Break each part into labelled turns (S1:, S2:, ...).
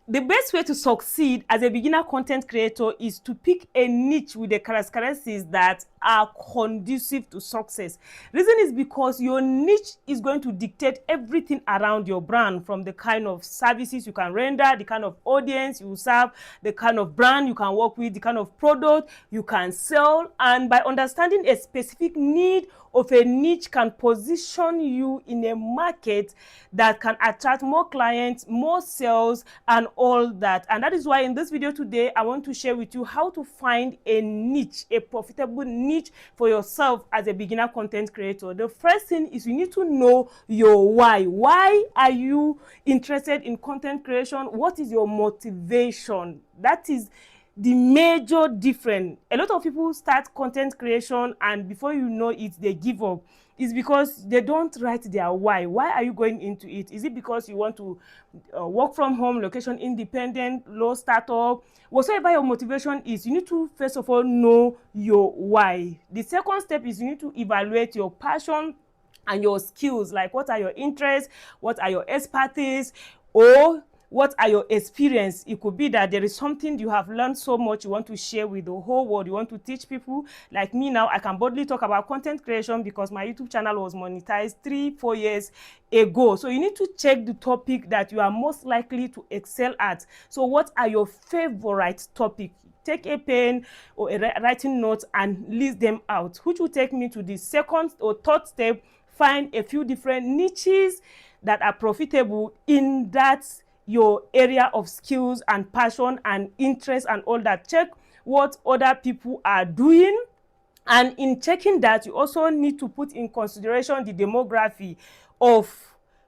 S1: the best way to succeed as a beginner content creator is to pick a niche with the characteristics that are conducive to success. Reason is because your niche is going to dictate everything around your brand, from the kind of services you can render, the kind of audience you serve, the kind of brand you can work with, the kind of product you can sell. And by understanding a specific need of a niche can position you in a market that can attract more clients, more sales, and all that. And that is why in this video today, I want to share with you how to find a niche, a profitable niche for yourself as a beginner content creator. The first thing is you need to know your why. Why are you interested in content creation? What is your motivation? That is the major difference. A lot of people start content creation and before you know it, they give up. It's because they don't write their why. Why are you going into it? Is it because you want to work from home, location independent, low startup? Whatever your motivation is, you need to first of all know your why. The second step is you need to evaluate your passion and your skills, like what are your interests, what are your expertise, or what are your experience. It could be that there is something you have learned so much you want to share with the whole world. You want to teach people. Like me now, I can boldly talk about content creation because my YouTube channel was monetized 3-4 years ago. So you need to check the topic that you are most likely to excel at. So what are your favorite topics? Take a pen or a writing note and list them out, which will take me to the second or third step. Find a few different niches that are profitable in that your area of skills and passion and interest and all that. Check what other people are doing, and in checking that, you also need to put in consideration the demography of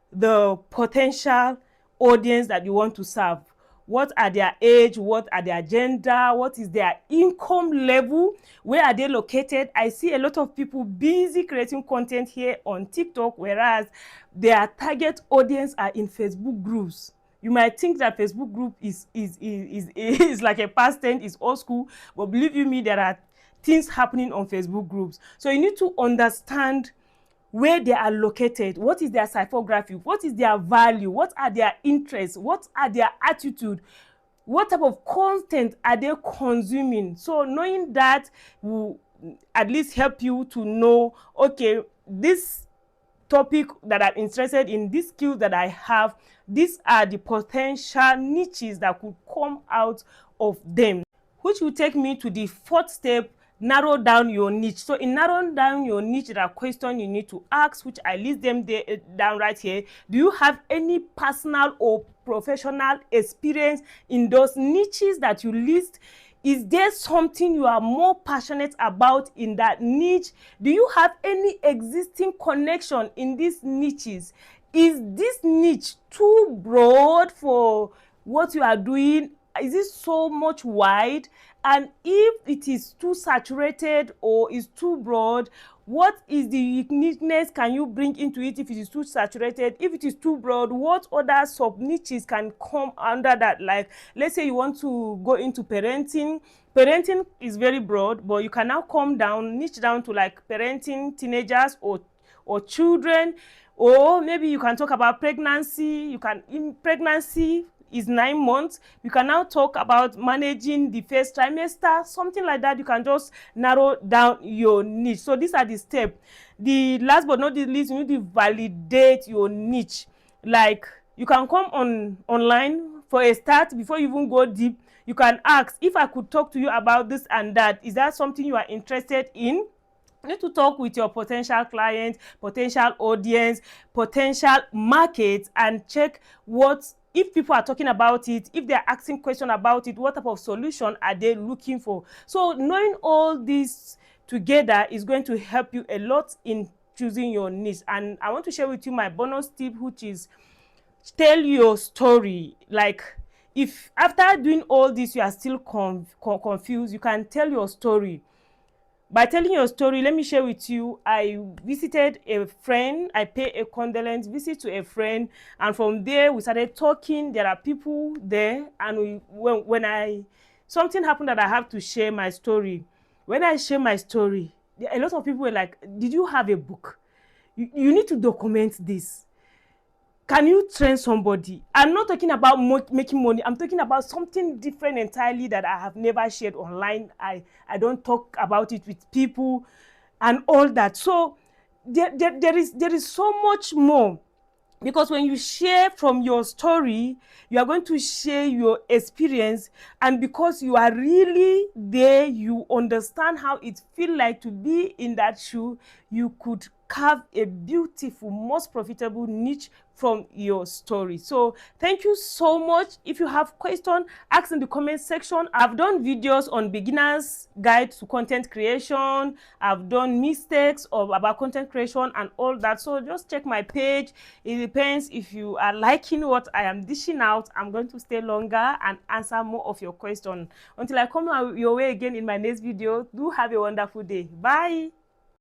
S1: the potential audience that you want to serve. What are their age? What are their gender? What is their income level? Where are they located? I see a lot of people busy creating content here on TikTok, whereas their target audience are in Facebook groups. You might think that Facebook group is like a past tense, is old school, but believe you me, there are things happening on Facebook groups. So you need to understand where they are located, what is their psychography, what is their value, what are their interests, what are their attitude, what type of content are they consuming. So knowing that will at least help you to know, okay, this topic that I'm interested in, these skills that I have, these are the potential niches that could come out of them. Which will take me to the fourth step: narrow down your niche. So in narrowing down your niche, there are questions you need to ask, which I list them down right here. Do you have any personal or professional experience in those niches that you list? Is there something you are more passionate about in that niche? Do you have any existing connection in these niches? Is this niche too broad for what you are doing? Is it so much wide? And if it is too saturated or is too broad, what is the uniqueness can you bring into it if it is too saturated? If it is too broad, what other sub niches can come under that? Like, let's say you want to go into parenting. Parenting is very broad, but you can now come down, niche down to like parenting teenagers or children, or maybe you can talk about pregnancy. You can, in pregnancy is 9 months, you can now talk about managing the first trimester, something like that. You can just narrow down your niche. So these are the steps. The last but not the least, you need to validate your niche. Like, you can come online for a start. Before you even go deep, you can ask, if I could talk to you about this and that, is that something you are interested in? You need to talk with your potential client, potential audience, potential market, and check what, if people are talking about it, if they're asking questions about it, what type of solution are they looking for? So knowing all this together is going to help you a lot in choosing your niche. And I want to share with you my bonus tip, which is tell your story. Like, if after doing all this you are still confused, you can tell your story. By telling your story, let me share with you, I visited a friend, I paid a condolence visit to a friend, and from there we started talking. There are people there, and when something happened that I have to share my story. When I share my story, a lot of people were like, did you have a book? You need to document this. can you train somebody? I'm not talking about making money. I'm talking about something different entirely that I have never shared online. I don't talk about it with people and all that. So there is so much more, because when you share from your story, you are going to share your experience, and because you are really there, you understand how it feel like to be in that shoe, you could carve a beautiful, most profitable niche from your story. So thank you so much. If you have question, ask in the comment section. I've done videos on beginners guide to content creation. I've done mistakes about content creation and all that. So just check my page. It depends. If you are liking what I am dishing out, I'm going to stay longer and answer more of your question. Until I come your way again in my next video, do have a wonderful day. Bye.